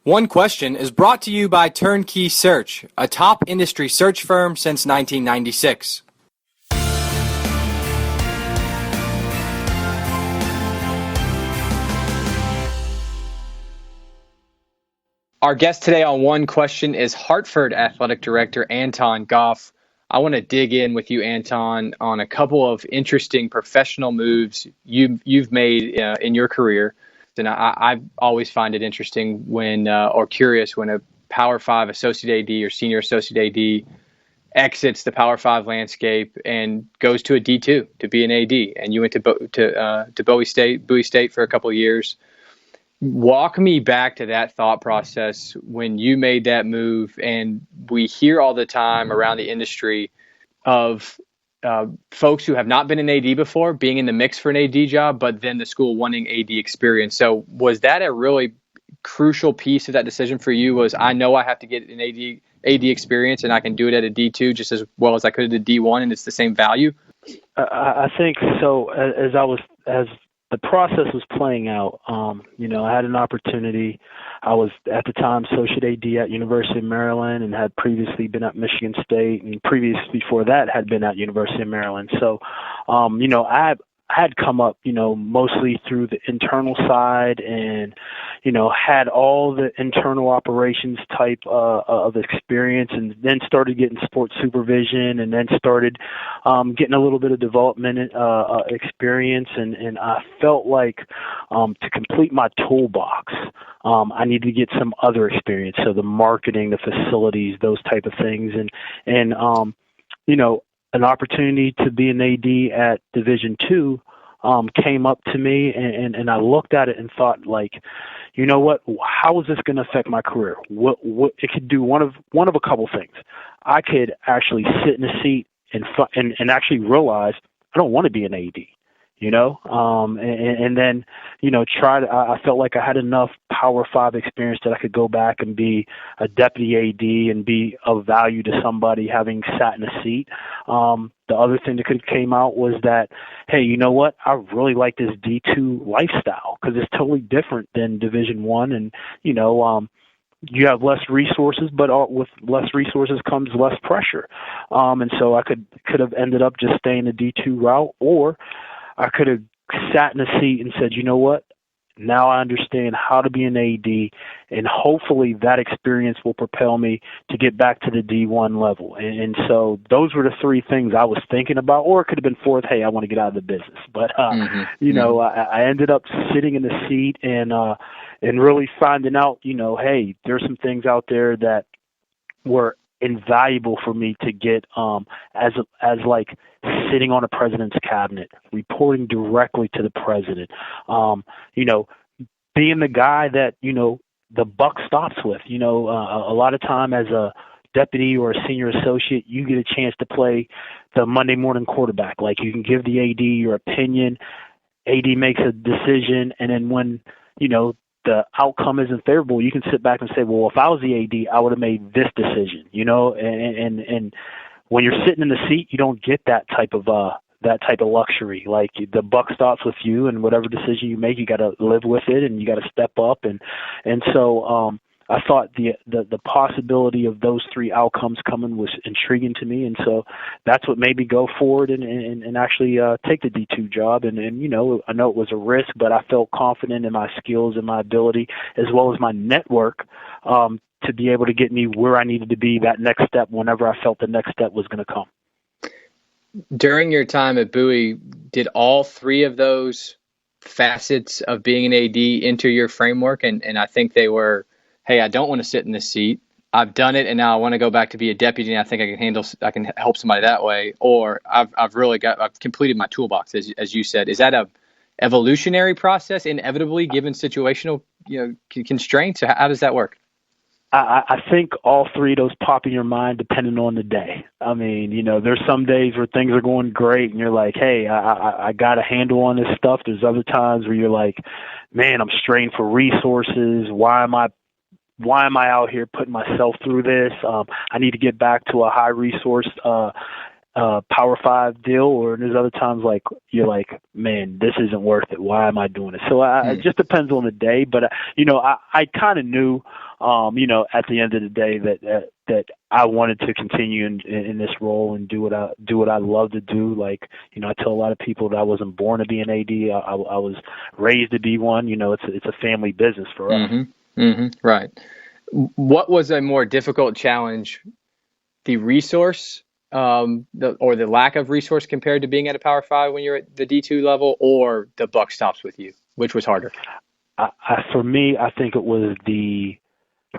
One Question is brought to you by Turnkey Search, a top industry search firm since 1996. Our guest today on One Question is Hartford Athletic Director Anton Goff. I want to dig in with you, Anton, on a couple of interesting professional moves you've made in your career. And I always find it interesting or curious when a Power 5 associate AD or senior associate AD exits the Power 5 landscape and goes to a D2 to be an AD. And you went to Bowie State for a couple of years. Walk me back to that thought process when you made that move. And we hear all the time around the industry of folks who have not been an AD before being in the mix for an AD job, but then the school wanting AD experience. So was that a really crucial piece of that decision for you? Was I know I have to get an AD experience and I can do it at a D2 just as well as I could at a D1 and it's the same value? I think so. As the process was playing out, I had an opportunity. I was at the time associate AD at University of Maryland and had previously been at Michigan State, and previous before that had been at University of Maryland. So, I had come up, mostly through the internal side and, had all the internal operations type of experience, and then started getting sports supervision, and then started getting a little bit of development experience. And I felt like to complete my toolbox, I needed to get some other experience. So the marketing, the facilities, those type of things. And an opportunity to be an AD at Division II came up to me, and I looked at it and thought, like, you know what? How is this going to affect my career? What it could do one of a couple things. I could actually sit in a seat and actually realize I don't want to be an AD. And then, I felt like I had enough Power 5 experience that I could go back and be a deputy AD and be of value to somebody having sat in a seat. The other thing that could have came out was that, hey, you know what? I really like this D2 lifestyle because it's totally different than Division I. And, you have less resources, but with less resources comes less pressure. And so I could have ended up just staying the D2 route, or I could have sat in a seat and said, you know what? Now I understand how to be an AD, and hopefully that experience will propel me to get back to the D1 level. And so those were the three things I was thinking about, or it could have been fourth, hey, I want to get out of the business. But, I ended up sitting in the seat and really finding out, hey, there's some things out there that were invaluable for me to get as like sitting on a president's cabinet, reporting directly to the president, being the guy that, the buck stops with. A lot of time as a deputy or a senior associate, you get a chance to play the Monday morning quarterback. Like, you can give the AD your opinion, AD makes a decision, and then when, the outcome isn't favorable, you can sit back and say, well, if I was the AD, I would have made this decision, and when you're sitting in the seat, you don't get that type of luxury. Like, the buck stops with you, and whatever decision you make, you got to live with it, and you got to step up. And so I thought the possibility of those three outcomes coming was intriguing to me, and so that's what made me go forward and actually take the D2 job. And I know it was a risk, but I felt confident in my skills and my ability, as well as my network, to be able to get me where I needed to be, that next step, whenever I felt the next step was going to come. During your time at Bowie, did all three of those facets of being an AD enter your framework? And I think they were, hey, I don't want to sit in this seat. I've done it, and now I want to go back to be a deputy, and I think I can help somebody that way. Or I've completed my toolbox, as you said. Is that a evolutionary process, inevitably, given situational constraints? How does that work? I think all three of those pop in your mind depending on the day. I mean, there's some days where things are going great and you're like, hey, I got a handle on this stuff. There's other times where you're like, man, I'm strained for resources. Why am I out here putting myself through this? I need to get back to a high resource Power 5 deal. Or there's other times like you're like, man, this isn't worth it. Why am I doing it? So it just depends on the day. But I kind of knew at the end of the day that I wanted to continue in this role and do what I love to do. Like, I tell a lot of people that I wasn't born to be an AD. I was raised to be one. It's a family business for us. Right. What was a more difficult challenge, the resource, or the lack of resource compared to being at a Power 5 when you're at the D2 level, or the buck stops with you? Which was harder? For me, I think it was the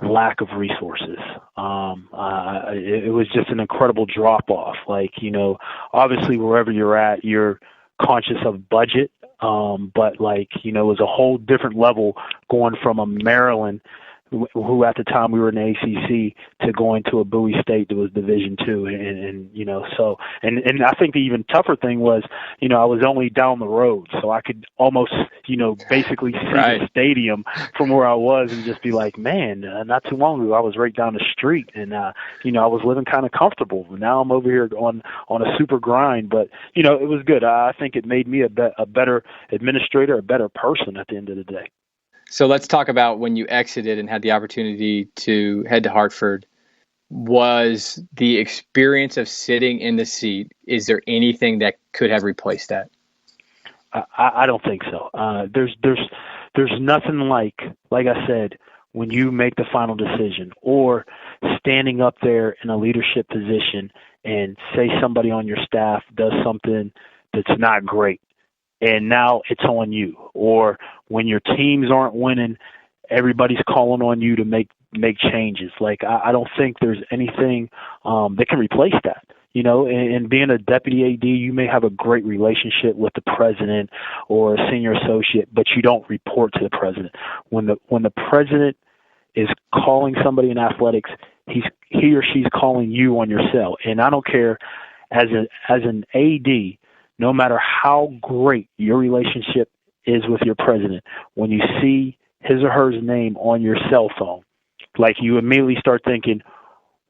lack of resources. It was just an incredible drop off. Like, obviously wherever you're at, you're conscious of budget. But it was a whole different level going from a Maryland, who at the time we were in the ACC, to going to a Bowie State that was Division II, and I think the even tougher thing was, I was only down the road, so I could almost, basically see the stadium from where I was and just be like, man, not too long ago I was right down the street, and I was living kind of comfortable. Now I'm over here on a super grind, but it was good. I think it made me a better administrator, a better person at the end of the day. So let's talk about when you exited and had the opportunity to head to Hartford. Was the experience of sitting in the seat, is there anything that could have replaced that? I don't think so. There's nothing like I said, when you make the final decision, or standing up there in a leadership position and say somebody on your staff does something that's not great, and now it's on you. Or when your teams aren't winning, everybody's calling on you to make changes. Like, I don't think there's anything that can replace that. And being a deputy AD, you may have a great relationship with the president or a senior associate, but you don't report to the president. When the president is calling somebody in athletics, he or she's calling you on your cell. And I don't care, as an AD, no matter how great your relationship is with your president, when you see his or her name on your cell phone, like, you immediately start thinking,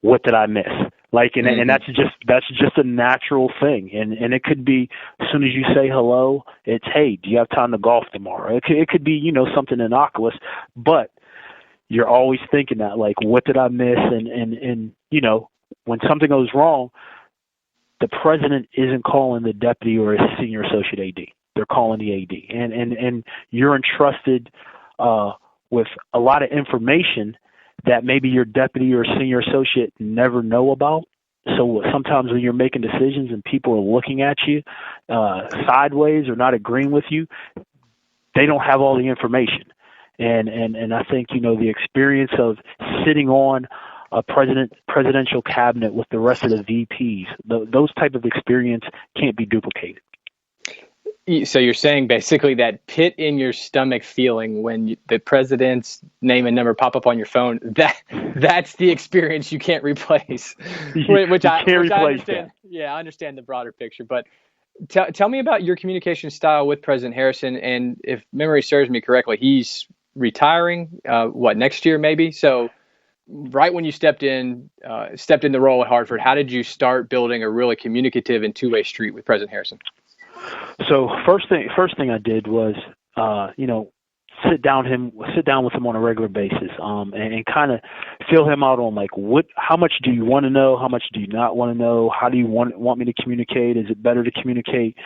what did I miss? Like, and that's just a natural thing. And it could be, as soon as you say hello, it's, hey, do you have time to golf tomorrow? It could be, something innocuous, but you're always thinking that, like, what did I miss? And when something goes wrong, the president isn't calling the deputy or a senior associate AD. They're calling the AD. And you're entrusted with a lot of information that maybe your deputy or senior associate never know about. So sometimes when you're making decisions and people are looking at you sideways or not agreeing with you, they don't have all the information. And I think, the experience of sitting on a presidential cabinet with the rest of the VPs, those type of experience can't be duplicated. So you're saying basically that pit in your stomach feeling when the president's name and number pop up on your phone, that's the experience you can't replace. Which I understand. Yeah, I understand the broader picture. But tell me about your communication style with President Harrison. And if memory serves me correctly, he's retiring, next year maybe? So right when you stepped in the role at Hartford, how did you start building a really communicative and two-way street with President Harrison? So first thing I did was, sit down with him on a regular basis, and kind of feel him out on, like, how much do you want to know? How much do you not want to know? How do you want me to communicate? Is it better to communicate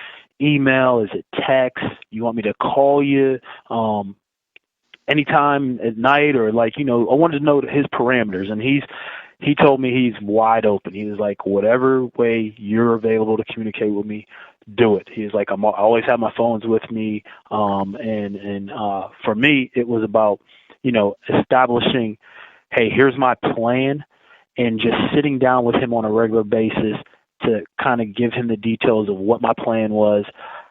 email? Is it text? You want me to call you anytime at night? Or, I wanted to know his parameters, and he told me he's wide open. He was like, whatever way you're available to communicate with me, do it. He was like, I always have my phones with me. And for me, it was about, establishing, hey, here's my plan, and just sitting down with him on a regular basis to kind of give him the details of what my plan was,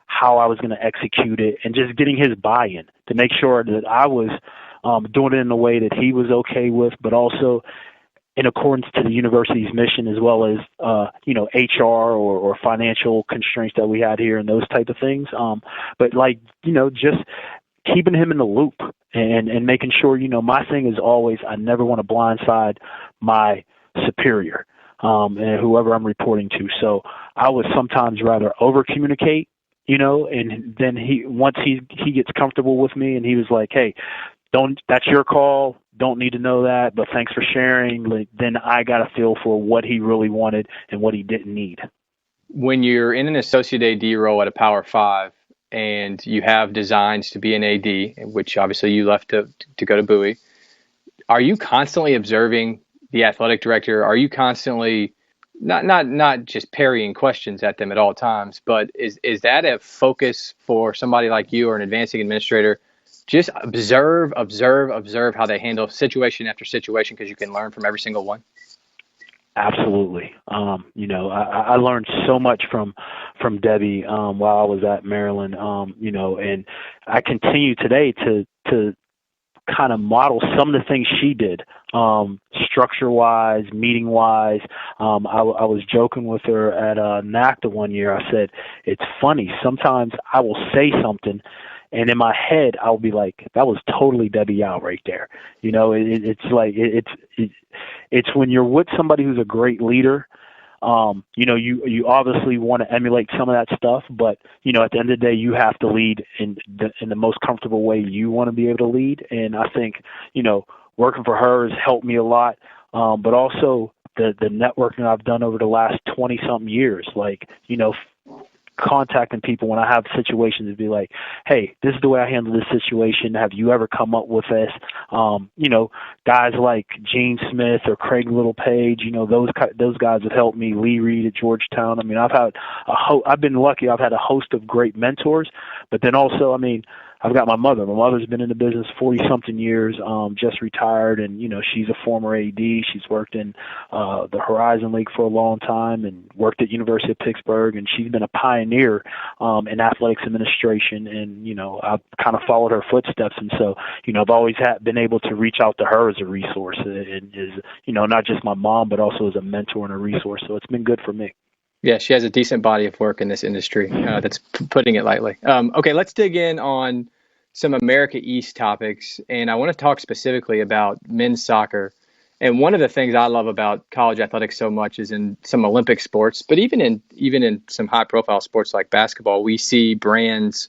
how I was going to execute it, and just getting his buy-in to make sure that I was doing it in a way that he was okay with, but also in accordance to the university's mission, as well as, HR or financial constraints that we had here and those type of things. But just keeping him in the loop and making sure, my thing is always, I never want to blindside my superior, and whoever I'm reporting to. So I would sometimes rather over communicate, and then once he gets comfortable with me and he was like, hey, that's your call. don't need to know that, but thanks for sharing. Like, then I got a feel for what he really wanted and what he didn't need. When you're in an associate AD role at a Power Five and you have designs to be an AD, which obviously you left to go to Bowie, are you constantly observing the athletic director? Are you constantly not just parrying questions at them at all times, but is that a focus for somebody like you or an advancing administrator? Just observe how they handle situation after situation, because you can learn from every single one. Absolutely. I learned so much from Debbie while I was at Maryland. And I continue today to kind of model some of the things she did, structure-wise, meeting-wise. I was joking with her at NACTA one year. I said, it's funny. Sometimes I will say something, and in my head, I'll be like, that was totally Debbie out right there. It's when you're with somebody who's a great leader, you obviously want to emulate some of that stuff, but, at the end of the day, you have to lead in the most comfortable way you want to be able to lead. And I think, working for her has helped me a lot, but also the networking I've done over the last 20-something years, contacting people when I have situations to be like, hey, this is the way I handle this situation. Have you ever come up with this? Guys like Gene Smith or Craig Littlepage, those guys have helped me. Lee Reed at Georgetown. I mean, I've been lucky. I've had a host of great mentors, but then also, I've got my mother. My mother's been in the business 40-something years, just retired, and, she's a former AD. She's worked in the Horizon League for a long time and worked at University of Pittsburgh, and she's been a pioneer in athletics administration, and, I've kind of followed her footsteps, and so, I've always been able to reach out to her as a resource, and is, not just my mom, but also as a mentor and a resource, so it's been good for me. Yeah, she has a decent body of work in this industry. That's putting it lightly. Okay, let's dig in on some America East topics, and I want to talk specifically about men's soccer. And one of the things I love about college athletics so much is in some Olympic sports, but even in some high-profile sports like basketball, we see brands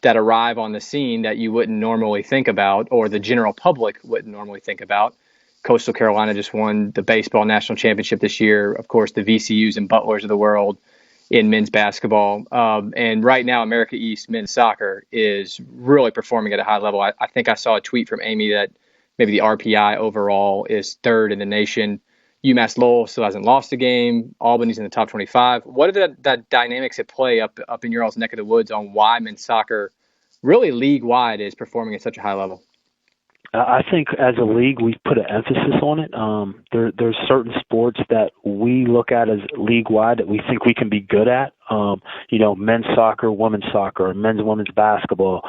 that arrive on the scene that you wouldn't normally think about, or the general public wouldn't normally think about. Coastal Carolina just won the baseball national championship this year. Of course, the VCUs and Butlers of the world in men's basketball. And right now, America East men's soccer is really performing at a high level. I think I saw a tweet from Amy that maybe the RPI overall is third in the nation. UMass Lowell still hasn't lost a game. Albany's in the top 25. What are the dynamics at play up in your all's neck of the woods on why men's soccer really league-wide is performing at such a high level? I think as a league, we've put an emphasis on it. There's certain sports that we look at as league-wide that we think we can be good at. Men's soccer, women's soccer, men's and women's basketball,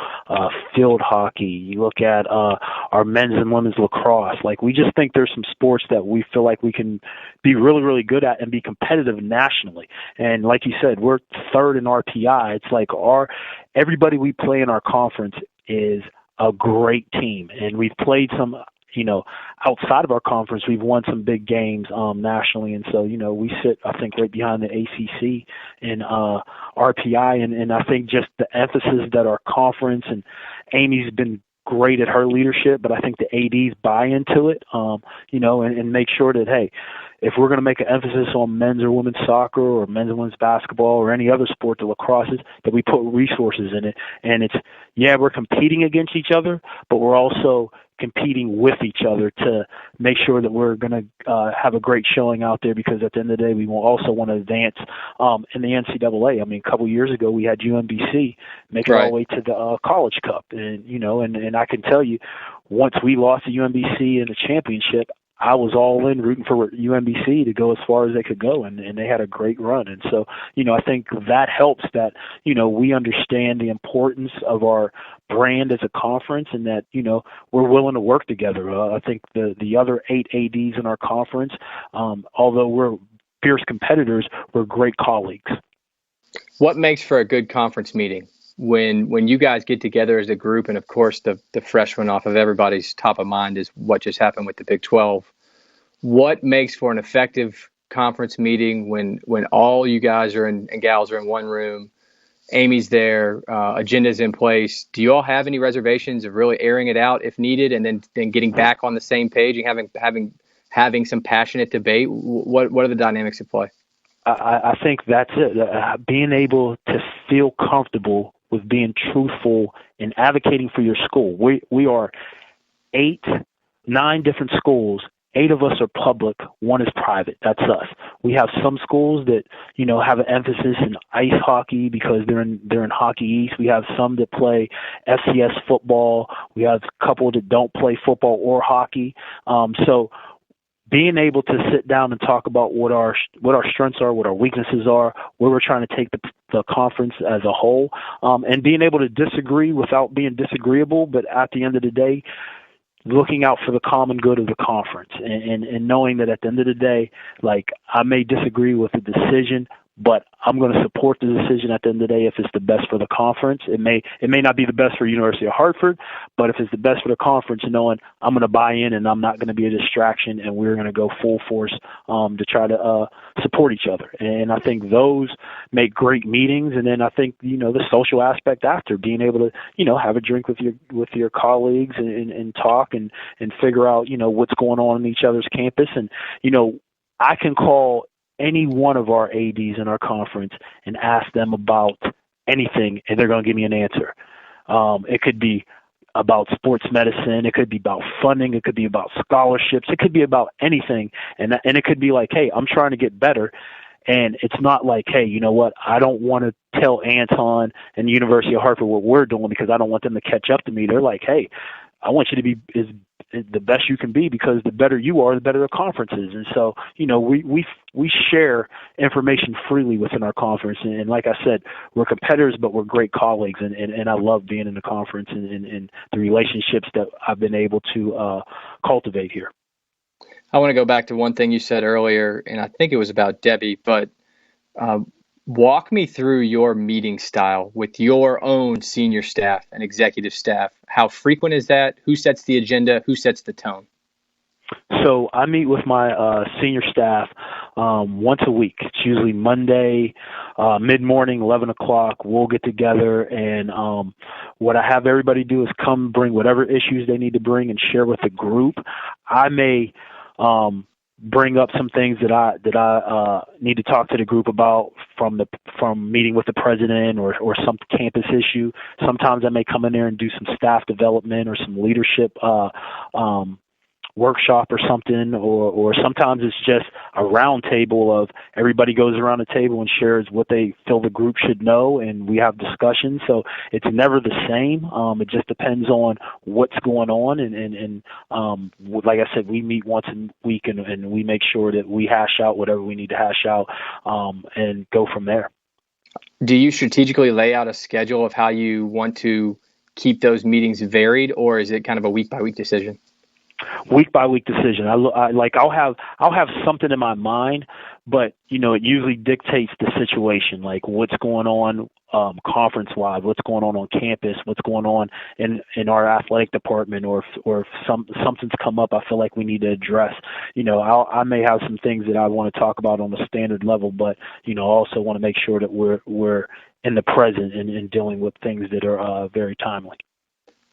field hockey. You look at our men's and women's lacrosse. We just think there's some sports that we feel like we can be really, really good at and be competitive nationally. And like you said, we're third in RPI. It's like everybody we play in our conference is a great team, and we've played some, outside of our conference, we've won some big games nationally, and so, we sit, I think, right behind the ACC and RPI, and I think just the emphasis that our conference, and Amy's been great at her leadership, but I think the ADs buy into it, and make sure that, hey, if we're going to make an emphasis on men's or women's soccer or men's and women's basketball or any other sport that lacrosse is, that we put resources in it. And we're competing against each other, but we're also competing with each other to make sure that we're going to have a great showing out there, because at the end of the day, we will also want to advance in the NCAA. A couple of years ago, we had UMBC make it all the way to the College Cup. And, and I can tell you, once we lost to UMBC in the championship, I was all in rooting for UMBC to go as far as they could go, and they had a great run. And so, I think that helps that, we understand the importance of our brand as a conference, and that, we're willing to work together. I think the other 8 ADs in our conference, although we're fierce competitors, we're great colleagues. What makes for a good conference meeting? When you guys get together as a group, and of course the fresh one off of everybody's top of mind is what just happened with the Big 12. What makes for an effective conference meeting when all you guys are and gals are in one room? Amy's there, agenda's in place. Do you all have any reservations of really airing it out if needed, and then getting back on the same page and having some passionate debate? What are the dynamics at play? I think that's it. Being able to feel comfortable with being truthful and advocating for your school. We are 9 different schools. 8 of us are public, 1 is private. That's us. We have some schools that, have an emphasis in ice hockey because they're in Hockey East. We have some that play FCS football. We have a couple that don't play football or hockey. So being able to sit down and talk about what our strengths are, what our weaknesses are, where we're trying to take the conference as a whole, and being able to disagree without being disagreeable, but at the end of the day, looking out for the common good of the conference and knowing that at the end of the day, like, I may disagree with the decision, but I'm going to support the decision at the end of the day if it's the best for the conference. It may not be the best for University of Hartford, but if it's the best for the conference, knowing I'm going to buy in and I'm not going to be a distraction, and we're going to go full force to try to support each other. And I think those make great meetings. And then I think, the social aspect after, being able to, have a drink with your colleagues and talk and figure out, what's going on each other's campus. And, I can call any one of our ADs in our conference and ask them about anything, and they're going to give me an answer. It could be about sports medicine. It could be about funding. It could be about scholarships. It could be about anything. And it could be like, hey, I'm trying to get better. And it's not like, hey, you know what, I don't want to tell Anton and the University of Hartford what we're doing because I don't want them to catch up to me. They're like, hey, I want you to be the best you can be, because the better you are, the better the conference is. And so, we share information freely within our conference. And like I said, we're competitors, but we're great colleagues. And I love being in the conference and the relationships that I've been able to cultivate here. I want to go back to one thing you said earlier, and I think it was about Debbie, but walk me through your meeting style with your own senior staff and executive staff. How frequent is that? Who sets the agenda? Who sets the tone? So I meet with my senior staff once a week. It's usually Monday, mid-morning, 11 o'clock. We'll get together, and what I have everybody do is come bring whatever issues they need to bring and share with the group. I may bring up some things that I need to talk to the group about from meeting with the president or some campus issue. Sometimes I may come in there and do some staff development or some leadership workshop or something, or sometimes it's just a round table of everybody goes around the table and shares what they feel the group should know, and we have discussions. So it's never the same. It just depends on what's going on, and like I said, we meet once a week and we make sure that we hash out whatever we need to hash out and go from there. Do you strategically lay out a schedule of how you want to keep those meetings varied, or is it kind of a week-by-week decision? Week by week decision. I'll have something in my mind, but it usually dictates the situation, like what's going on conference wide, what's going on campus, what's going on in our athletic department, or if something's come up I feel like we need to address. I may have some things that I want to talk about on a standard level, but also want to make sure that we're in the present and dealing with things that are very timely.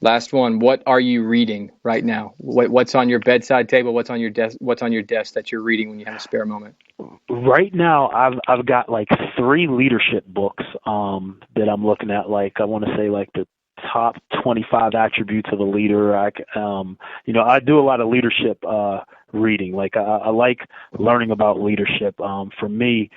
Last one. What are you reading right now? What's on your bedside table? What's on your desk? What's on your desk that you're reading when you have a spare moment? Right now, I've got like 3 leadership books that I'm looking at. Like, I want to say like the top 25 attributes of a leader. I do a lot of leadership reading. Like, I like learning about leadership. For me,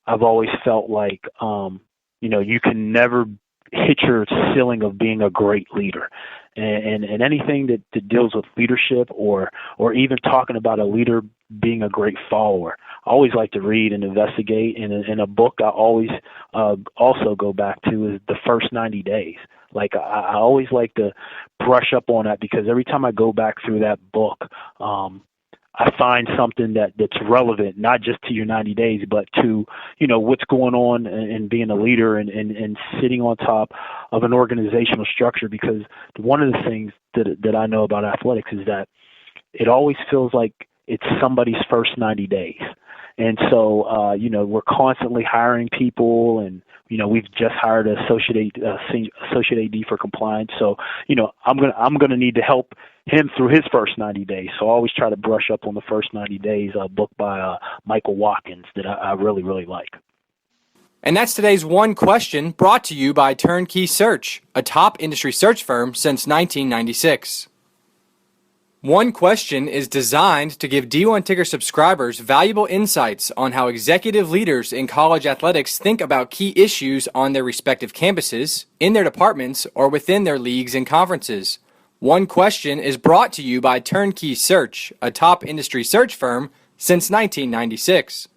I've always felt like you can never hit your ceiling of being a great leader, and anything that deals with leadership or even talking about a leader being a great follower. I always like to read and investigate, and in a book I always also go back to is The First 90 Days. Like, I always like to brush up on that, because every time I go back through that book, I find something that's relevant, not just to your 90 days, but to, what's going on and being a leader and sitting on top of an organizational structure. Because one of the things that I know about athletics is that it always feels like it's somebody's first 90 days. And so, we're constantly hiring people, and we've just hired an associate AD for compliance. So, I'm gonna need to help him through his first 90 days. So I always try to brush up on the first 90 days. A book by Michael Watkins that I really, really like. And that's today's One Question, brought to you by Turnkey Search, a top industry search firm since 1996. One Question is designed to give D1 Ticker subscribers valuable insights on how executive leaders in college athletics think about key issues on their respective campuses, in their departments, or within their leagues and conferences. One Question is brought to you by Turnkey Search, a top industry search firm since 1996.